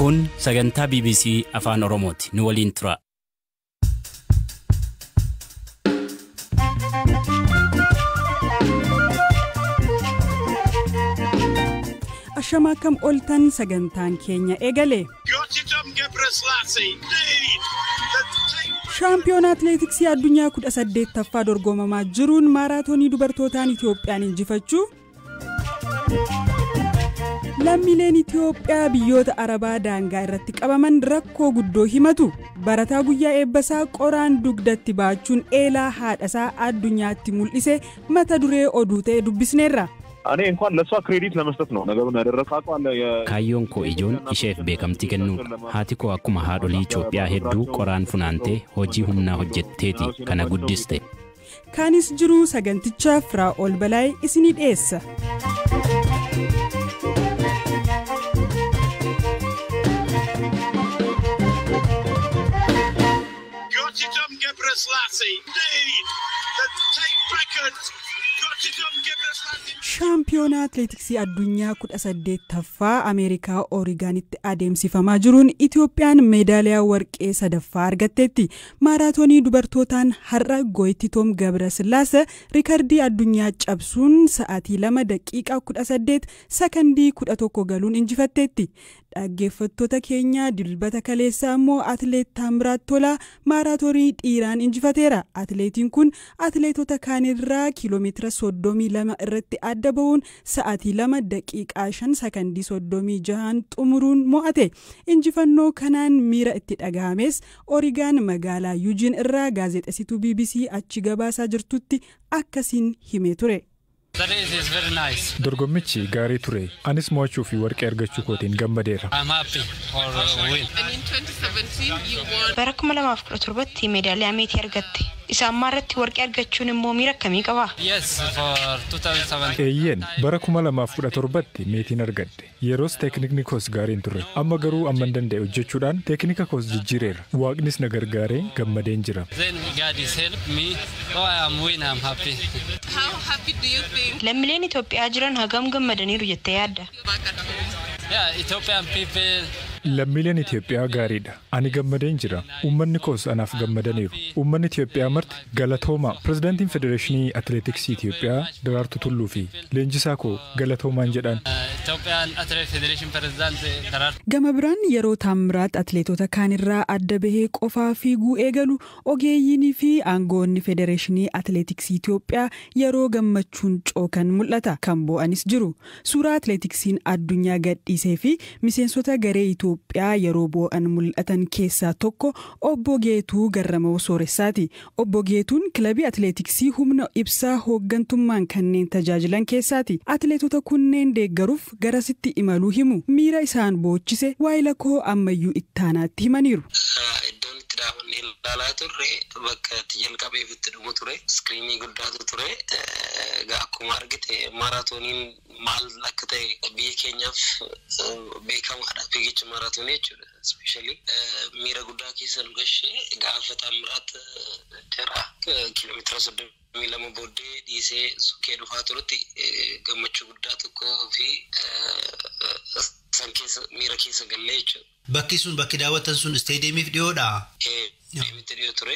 Kun sagantaa BBC Afaan Oromooti. Nu waliin tura. Ashama kam oltan sagantaan keenya eegale. Shaampiyoona atileetiksii addunyaa 18ffaa dorgomamaa jiruun maaraatoonii dubartootaan Itiyoophiyaan injifachuu. Lammiileen Itiyoophiyaa biyyoota Arabaa daangaa irratti qabaman rakkoo guddoo himatu. Barataa guyyaa eebbasaa qoraan dugdatti baachuun eelaa haadhasaa addunyaatti mul'ise mata duree oduu ta'e dubbisneerra. Ani እንኳን ለሷ ክሬዲት ለመስጠት ነው ነገሩን ያደረካው አለ ካዮን ኮ ኢጆን ኢሼፍ ቤከምቲ ከኑ ሃቲ ኮ አኩማ ሃዶሊ ኢትዮጵያ ሄዱ ቆራን ፉናንቴ ሆጂ ሁምና ሆጀቴቲ ከነ ጉዲስቴ ካኒስ ጅሩ ሰገንቲቻ ፍራኦል በላይ እስኒ ዴስ Shaampiyoona atileetiksii addunyaa 18ffaa Ameerikaa Oorigaanitti adeemsifamaa jiruun Itiyoophiyaan meedaaliyaa warqee sadaffaa argatteetti. Maaraatoonii dubartootaan har'a Gooyitiitoom Gabrasillaase riikardii addunyaa cabsuun sa'aatii 2 daqiiqaa 18 sekondii 11 galuun injifatteetti. Dhaggeeffattoota keenya dilbata kaleessaa immoo atileet Taamiraat Tolaa maaraatoonii dhiiraan injifateera. Atileetiin kun atileetota kaanirraa kiiloomeetira 32 irratti adda ba'uun sa'aatii 2 daqiiqaa 5 sekondii 36 xumuruun mo'ate. Injifannoo kanaan miira itti dhagahames Oorigaan magaalaa Yuujiin irraa gaazexeessituu BBC achi gabaasaa jirtutti akkasiin himee ture. Dorgommichi gaarii ture. Anis mo'achuu fi warqee argachuu kootiin gammadeera. Bara 2017 meedaaliyaa meetii argatte. Isa ammaa irratti warqee argachuun immoo miira akkamii qaba? Eeyyeen bara 2017 meetiin argadde. Yeroos teeknikni koos gaariin ture. Amma garuu amman danda'e hojjechuudhaan teeknika koos jijjiireera. Waaqnis na gargaaree gammadeen jira. Lammiileen Itoophiyaa jiran hagam gammadaniiru jettee yaadda? Lammiileen Itoophiyaa gaariidha. Ani gammadeen jira. Uummanni koos anaaf gammadaniiru. Uummanni Itoophiyaa marti galatooma. Pirezidaantiin Federeeshinii Atileetiksii Itoophiyaa Daraartuu Tulluu fi leenjisaa koo galatoomaan jedhan. Gama biraan yeroo Taamiraat atileetota kaanirraa adda bahee qofaa fiiguu eegalu ogeeyyiinii fi aangoonni Federeeshinii Atileetiksii Itoophiyaa yeroo gammachuun cookan mul'ata. Kan bo'anis jiru. Suuraa atileetiksiin addunyaa gadhiisee fi miseensota garee Itoophiyaa yeroo bo'an mul'atan keessaa tokko Obbo Geetuu Garramuu Sooressaati. Obbo Geetuun kilabii atileetiksii humna ibsaa hooggantummaan kanneen tajaajilan keessaati. Atileetota kunneen deeggaruuf garasitti imaluu himu. Miira isaan boochise waayila koo ammayyuu ittaanaatti himaniiru. Iddoon itti dhaabannee ilaalaa turre bakka itti jalqabee itti dhumu ture. Iskiriinii guddaatu ture. Akkuma argite maaraatooniin maal akka ta'e biyya keenyaaf beekamaadha. Fiigicha maaraatoonii jechuudha. Especially miira guddaa keessa nu gashee gaafa Taamiraat jara kiiloomeetira 32 booddee dhiisee sukkee dhufaa turetti gammachuu guddaa tokkoo fi miira keessa gallee jechuudha. Bakki sun bakki daawwatan sun isteediyeemiif dhiyoodha? Deemitti dhiyoo ture.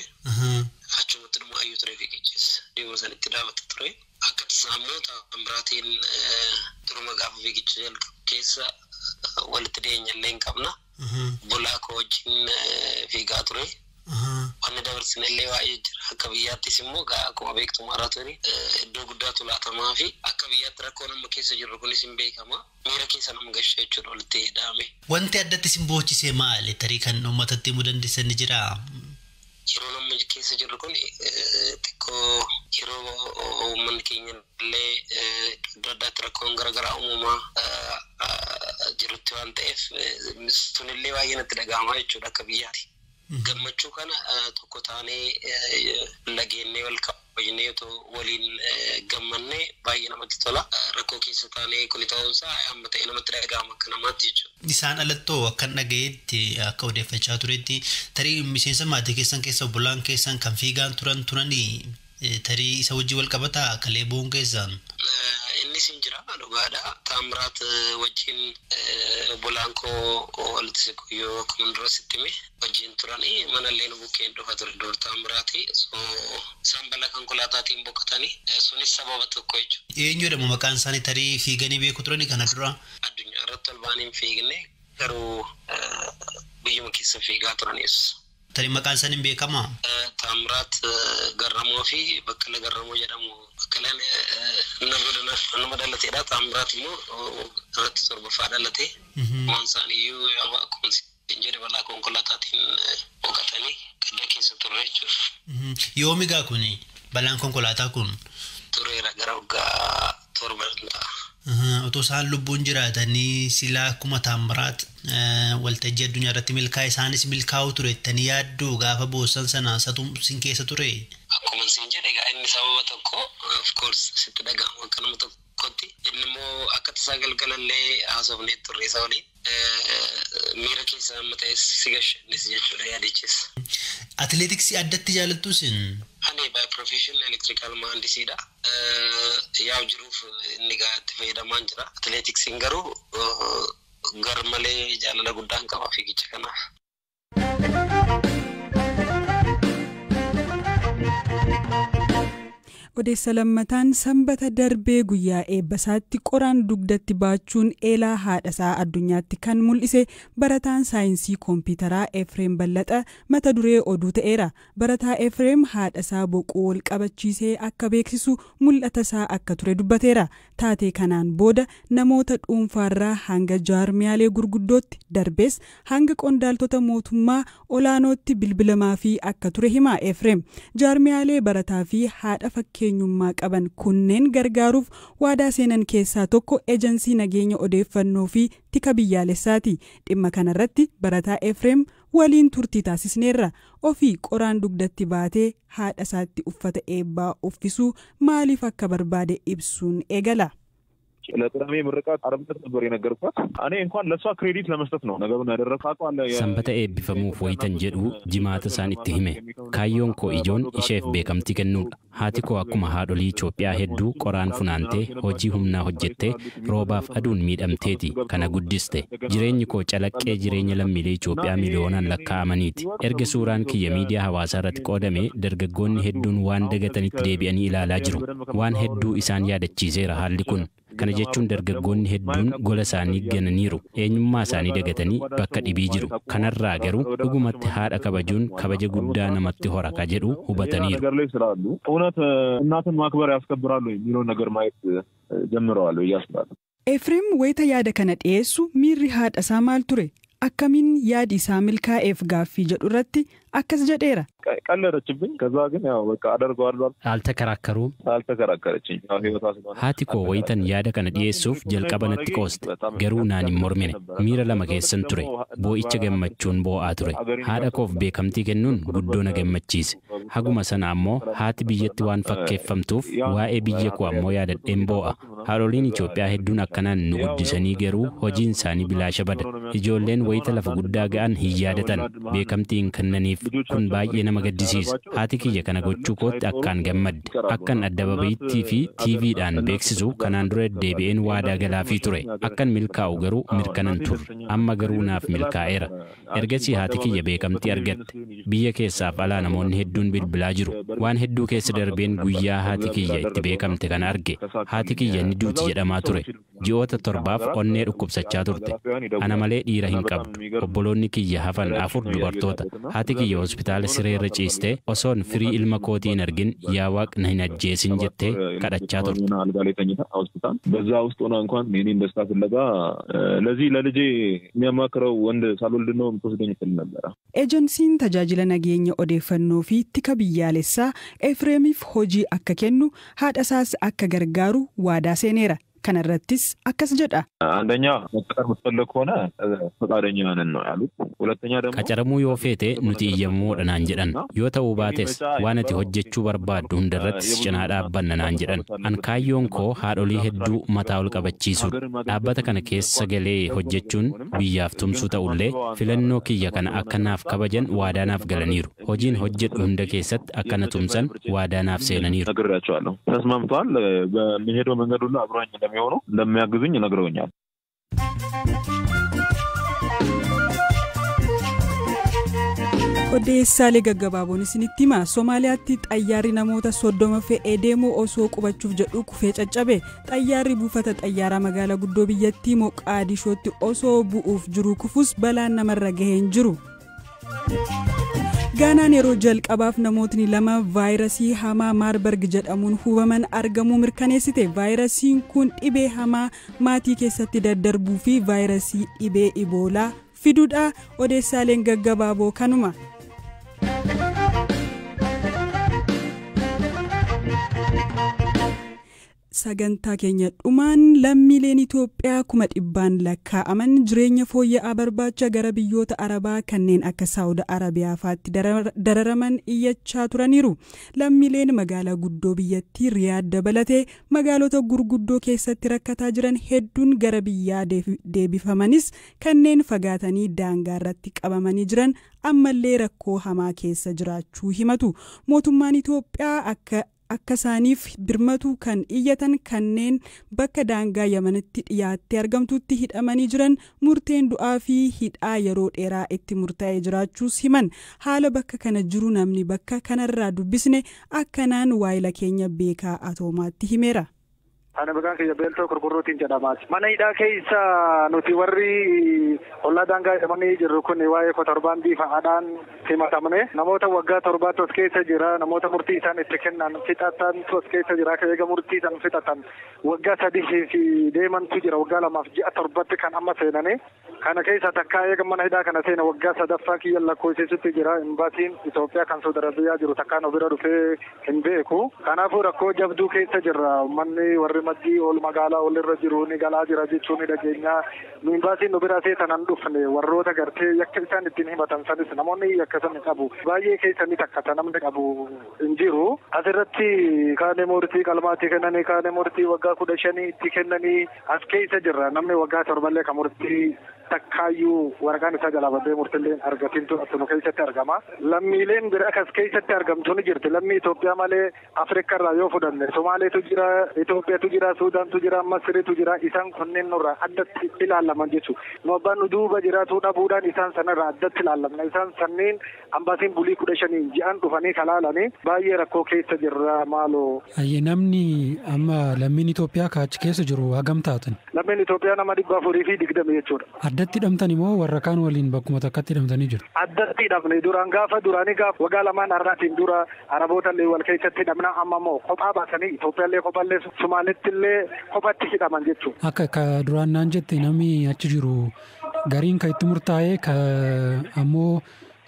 Achumatti dhuma ayyuu ture fiigichis. Deemuu sanitti daawwata ture. Akka tasaammoo Taamiraatiin duruma gaafa fiigicha jalqabu keessa walitti dhiyeenya illee hin qabna. Bulaa koo wajjin fiigaa ture. Wanni dabarsinillee waa'ee jira. Akka biyyaattis immoo akkuma beektu maaraatoonii iddoo guddaatu laatamaa fi akka biyyaatti rakkoo nama keessa jirru kunis hin beekama. Miira keessa nama gashee jechuudha walitti hidhaame. Wanti addatti isin boochisee maali? Tarii kan uummatatti himuu dandeessan ni jiraa? Yeroo nama keessa jirru kun xiqqoo yeroo uummanni keenya illee iddoo addaatti rakkoon garaagaraa uumamaa jirutti waan ta'eef sunillee baay'ee natti dhaga'amaa jechuudha akka biyyaatti. Gammachuu kana tokko taanee lageennee wal kabajnee waliin gammannee baay'ee namatti tola. Rakkoo keessa taanee kun ta'uunsaa amma ta'e namatti dhaga'ama akka namaatti jechuudha. Isaan alattoo akka dhagayeetti akka odeeffachaa turetti tarii miseensa maatii keessan keessa obbolaan keessan kan fiigaan turanii tarii isa wajjin wal qabataa kalee bu'uun keessan. Inni sinjira dhugaadha Taamiraat wajjin Bolaanko walitti siquyoo kumandura sittime wajjin turanii manallee nu bukkeen dhufa ture dur Taamiraati sambala konkolaataatiin boqotanii sunis sababa tokko jechuudha. Eenyudha maqaan isaanii tarii fiiganii beeku turani kana dura? Addunyaa irratti ol baanii hin fiigne garuu biyyuma keessa fiigaa turanis. Tarii maqaan isaanii beekama? Taamiraat Garramoo fi Baqqala Garramoo jedhamu. Bakkalaan nama dhalateedha. Taamiraat immoo irratti torbaffaa dhalate. Waan isaaniiyyuu akkuma hin jedhe balaa konkolaataatiin boqotanii gadda keessa turre jechuudha. Yoomi gaa kuni balaan konkolaataa kun? Tureera gara waggaa 7 ta'a. Otoo isaan lubbuun jiraatanii silaa akkuma Taamiraat waltajjii addunyaa irratti milkaa'e isaanis milkaa'uu ture jettanii yaadduu gaafa boossan sana sin keessa ture? Akkuma sin jedhe egaa inni sababa tokko of course sitti dhagahamu akka nama tokkotti inni immoo akka tasaa galgalallee haasofnee turre isa waliin miira keessa amma ta'e si gashannis jechuudha yaadichisa. Atileetiksii addatti jaalattu sin? Ani by profession electrical mahandisiidha. Yaa jiruuf inni itti fayyadamaan jira. Atileetiksiin garuu garmalee jaalala guddaan qaba fiigicha kanaaf. Odeessa lammataan sanbata darbee guyyaa eebbasaatti qoraan dugdatti baachuun eelaa haadhasaa addunyaatti kan mul'ise barataan saayinsii kompiitaraa Efreem Ballaxa mata duree oduu ta'eera. Barataa Efreem haadhasaa boquu wal qabachiisee akka beeksisu mul'ata isaa akka ture dubbateera. Taatee kanaan booda namoota dhuunfaarraa hanga jaarmiyaalee gurguddootti darbees hanga qondaaltota mootummaa olaanootti bilbilamaa fi akka ture hima Efreem. Jaarmiyaalee barataa fi haadha fakkeenyummaa qaban kunneen gargaaruuf waadaa seenan keessaa tokko eejensii nageenya odeeffannoo fi tika biyyaalessaati. Dhimma kanarratti barataa Efreem waliin turtii taasisneerra. Ofii qoraan dugdatti baatee haadha isaatti uffata eebbaa uffisuu maaliif akka barbaade ibsuun eegala. ለቅዳሜ ምርቃት አርብነት ነበር የነገርኳት እኔ እንኳን ለሷ ክሬዲት ለመስጠት ነው ነገሩን ያደረካው አለ sanbata eebbifamuuf wayitan jedhu jimaata isaan itti hime kaayyoon koo ijoon isheef beekamtii kennuudha haati koo akkuma haadholii Itoophiyaa hedduu qoraan funaantee hojii humnaa hojjettee roobaaf aduun miidhamteeti kana guddiste jireenyi koo calaqqee jireenya lammiilee Itoophiyaa miliyoonaan lakkaa'amaniiti erga suuraan kiyya miidiyaa hawaasaa irratti qoodame dargaggoonni hedduun waan dagatanitti deebi'anii ilaalaa jiru waan hedduu isaan yaadachiiseera haalli kun kana jechuun dargaggoonni hedduun gola isaanii gananiiru eenyummaa isaanii dagatanii bakka dhibii jiru kanarraa garuu dhugumatti haadha kabajuun kabaja guddaa namatti horaka jedhu hubataniiru እውነት እናትን ማክበር ያስከብራሉ የሚለው ነገር ማየት ጀምረዋል ያስባል Efreem wayita yaada kana dhiyeessu miirri haadhasaa maal ture akkamiin yaadi isaa milkaa'eef gaaffii jedhu irratti akkas jedheera. ቀለረችብኝ ከዛ ግን ያው በቃ አደርገዋለሁ አልተከራከረችኝ haati koo wayitan yaada kana dhiyeessuuf jalqaba natti qooste garuu naan hin mormine miira lama keessan ture boo'icha gammachuun boo'aa ture haadha koof beekamtii kennuun guddoo na gammachiise haguma sana ammoo haati biyyatti waan fakkeeffamtuuf waa'ee biyya koo ammoo yaadadheen boo'a haadholiin Itoophiyaa hedduun akkanaan nu guddisanii garuu hojiin isaanii bilaasha bada ijoolleen wayita lafa guddaa ga'an hin yaadatan beekamtii hin kennaniif kun baay'ee nama gaddisiisa haati kiyya kana gochuu kootti akkaan gammadde akkan adda babayittii fi TVdhaan beeksisu kanaan dura deebi'een waadaa galaafii ture akkan milkaa'u garuu mirkanan turre amma garuu naaf milkaa'eera ergasii haati kiyya beekamtii argatte biyya keessaaf alaa namoonni hedduun bilbilaa jiru waan hedduu keessa darbeen guyyaa haati kiyya itti beekamte kana arge haati kiyya ni duuti jedhamaa ture ji'oota 7 onnee dhukkubsachaa turte ana malee dhiira hin qabdu obboloonni kiyya hafan 4 dubartoota haati kiyya hospitaala sireerra ciistee osoon firii ilma kootii hin argin yaa Waaqni na hin ajjeesin jettee kadhachaa turte በዛ ውስጥ ሆና እንኳን እኔን ደስታ ፍለጋ ለዚህ ለልጄ የሚያማክረው ወንድ ሳልወልድ ነው የምትወስደኝ ይል ነበር። ኤጀንሲin tajaajila nageenya odeeffannoo fi tika biyyaalessaa Efreemiif hojii akka kennu haadhasaas akka gargaaru waadaa seeneera. kanarrattis akkas jedha. አንደኛ መቀጠር የምትፈልግ ከሆነ ፈቃደኛ ነን ነው ያሉት። ሁለተኛ ደግሞ qacaramuu yoo feete nuti iyyamuudha naan jedhan yoo ta'uu baates waan ati hojjechuu barbaaddu hundarrattis cinaa dhaabbanna naan jedhan an kaayyoon koo haadholii hedduu mataa ol qabachiisuudha dhaabbata kana keessa galee hojjechuun biyyaaf tumsuu ta'ullee filannoo kiyya kana akka naaf kabajan waadaanaaf galaniiru hojiin hojjedhu hunda keessatti akkana tumsan waadaanaaf seenaniiru ነግራቸዋለሁ ተስማምቷል በሚሄደው መንገድ ሁሉ አብሮኝ እንደሚሆኑ እንደሚያግዙኝ ነግረውኛል Odeessaalee gaggabaaboon isinitti hima Somaaliyaatti xayyaarri namoota 30 fe'ee deemu osoo qubachuuf jedhu kufee caccabe xayyaarri buufata xayyaaraa magaalaa guddoo biyyattii Moqaadishootti osoo bu'uuf jiru kufus balaan namarra gahee hin jiru. Gaanaan yeroo jalqabaaf namootni 2 vaayirasii hamaa Maarbarg jedhamuun hubaman argamuu mirkaneessite vaayirasiin kun dhibee hamaa maatii keessatti daddarbuu fi vaayirasii dhibee iboolaa fiduudha odeessaaleen gaggabaaboo kanuma. Sagantaa keenya dhumaan lammiileen Itoophiyaa 100,000 lakkaa'aman jireenya fooyya'aa barbaacha gara biyyoota Arabaa kanneen akka Saawud Arabiyaa fa'aatti dararaman iyyachaa turaniiru. Lammiileen magaalaa guddoo biyyattii Riyaad dabalatee magaalota gurguddoo keessatti rakkataa jiran hedduun gara biyyaa deebifamanis kanneen fagaatanii daangaa irratti qabamanii jiran ammallee rakkoo hamaa keessa jiraachuu himatu. Mootummaan Itoophiyaa akka isaaniif birmatu kan iyyatan kanneen bakka daangaa Yamanitti dhiyaattee argamtutti hidhamanii jiran murteen du'aa fi hidhaa yeroo dheeraa itti murtaa'ee jiraachuus himan haala bakka kana jiru namni bakka kanarraa dubbisne akkanaan waayila keenya beekaa atoomaatti himeera. Ana bagaan kiyya beeltoo kurkurrootiin jedhamaati. Mana hidhaa keessa nuti warri ollaa daangaa jedhamanii jirru kun waa'ee kotorbaandii fa'aadhaan himatamne namoota waggaa 7 tos keessa jira namoota murtii isaan itti kennan fixatan tos keessa jira eega murtii isaan fixatan waggaa 3 fi deemantu jira waggaa 2 ji'a 7tti kan amma seenane kana keessa takka eega mana hidhaa kana seena waggaa 3ffaa kiyya lakkoofsisutti jira imbaasiin Itoophiyaa kan Saudi Arabiyaa jiru takka nu bira dhufee hin beeku kanaafuu rakkoo jabduu keessa jirra manni warri maddii ol magaalaa ol irra jiru ni galaa jira jechuun dhageenya nu imbaasiin nu bira seetan dhufne warroota gartee yakka isaan ittiin himatan sanis namoonni yakka san qabu baay'ee keessatti takkata namni qabu hin jiru asirratti kaane murtii qalmaatti kennanii kaane murtii waggaa 15 itti kennanii as keessa jirra namni waggaa 7 kan murtii takkaayyuu waraqaan isaa jalaabatee murtiileen argatintu asuma keessatti argama lammiileen bira as keessatti argamtu ni jirti lammii Itoophiyaa malee Afrikaa irraa yoo fudhanne Somaaleetu jira Itoophiyaatu jira Suudaantu jira Masiriitu jira isaan kunneen nurraa addatti ilaalaman jechuudha. Nu abbaan nu duuba jiraatu dhabuudhaan isaan sanarraa addatti ilaalamna isaan sanneen ambaasiin bulii 15 ji'an dhufanii kalaalanii baay'ee rakkoo keessa jirra maaloo. Ayyee namni amma lammiin Itoophiyaa kaachi keessa jiru hagam taatan? Lammiin Itoophiyaa nama 420 jechuudha. Addatti hidhamtan immoo warra kaan waliin bakkuma takkatti hidhamtanii jiru? Addatti hidhamne duraanii gaafa waggaa lamaan har'aatiin dura Araboota illee wal keessatti hidhamna amma immoo kophaa baasanii Itoophiyaa illee kophaa illee Somaalitti illee kophatti hidhaman jechuudha. Akka duraan naan jette namni achi jiru gariin kan itti murtaa'ee ammoo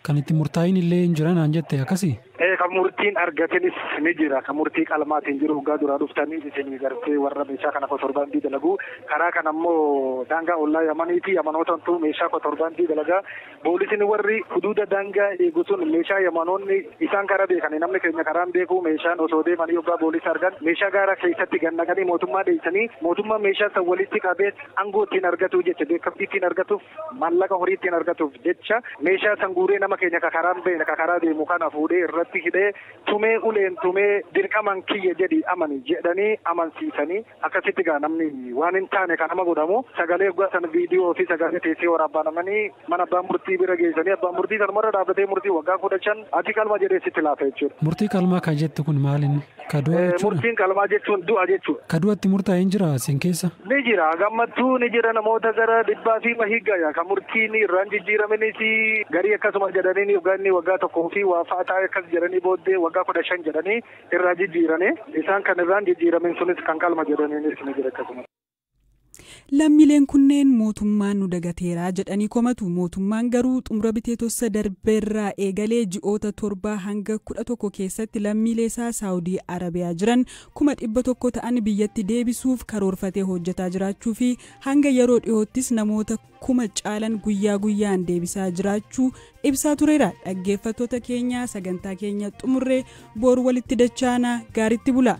kan itti murtaa'in illee hin jiran naan jette akkasii? Kan murtiin argatanis ni jira kan murtii qalmaatiin jiru waggaa duraa dhuftanii isin gartee warra meeshaa kana kotorbaandii dalagu karaa kan ammoo daangaa ollaa Yamaniiti Yamanootantu meeshaa kotorbaandii dalagaa poolisiin warri huduuda daangaa eegu sun meeshaa Yamanoonni isaan karaa beekanii namni keenya karaan beeku meeshaan osoo deemanii waggaa poolisii argan meeshaa gaara keessatti gannaqanii mootummaa dheessanii mootummaa meeshaa san walitti qabee aangoo ittiin argatu jecha beekamtii ittiin argatuuf maallaqa horii ittiin argatuuf jecha meeshaa san guuree nama keenya karaan beena karaa deemu kana fuudhee irratti hidhee tumee uleen tumee dirqaman kiyya jedhi amani jedhanii amansiisanii akkasitti gaa namni waan hin taane kan nama godhamu sagalee waggaa san viidiyoo fi sagalee teessee waraabbanamanii mana abbaan murtii bira geessanii abbaan murtii sanumarra dhaabbatee murtii waggaa 15 ati qalma jedhee sitti laafa jechuudha. Murtii qalmaa kan jettu kun maalin? Kadua jechuudha? Murtiin qalmaa jechuun du'a jechuudha. Kaduatti murtaa'ee hin jira isin keessa? Ni jira gammattuu ni jira namoota gara 100 mahigaya kan murtiin irraan jijjiiramanis garii akkasuma jedhanii waggaa tokkoo fi waa fa'aa akkas jedhanii booddee waggaa 15 jedhanii irraa jijjiiranii isaan kan irraan jijjiiraman sunis kan qalma jedhanii ni jira akkasuma. Lammiileen kunneen mootummaan nu dagateeraa jedhanii komatu. Mootummaan garuu xumura biteetossa darbeerraa eegalee ji'oota 7 hanga 11 keessatti lammiilee isaa Saawudii Arabiyaa jiran 100,000 ta'an biyyatti deebisuuf karoorfatee hojjetaa jiraachuu fi hanga yeroo dhiyoottis namoota 1,000 caalan guyyaa guyyaan deebisaa jiraachuu ibsaa tureera. Dhaggeeffattoota keenya sagantaa keenya xumurree boru walitti dachaana gaaritti bula.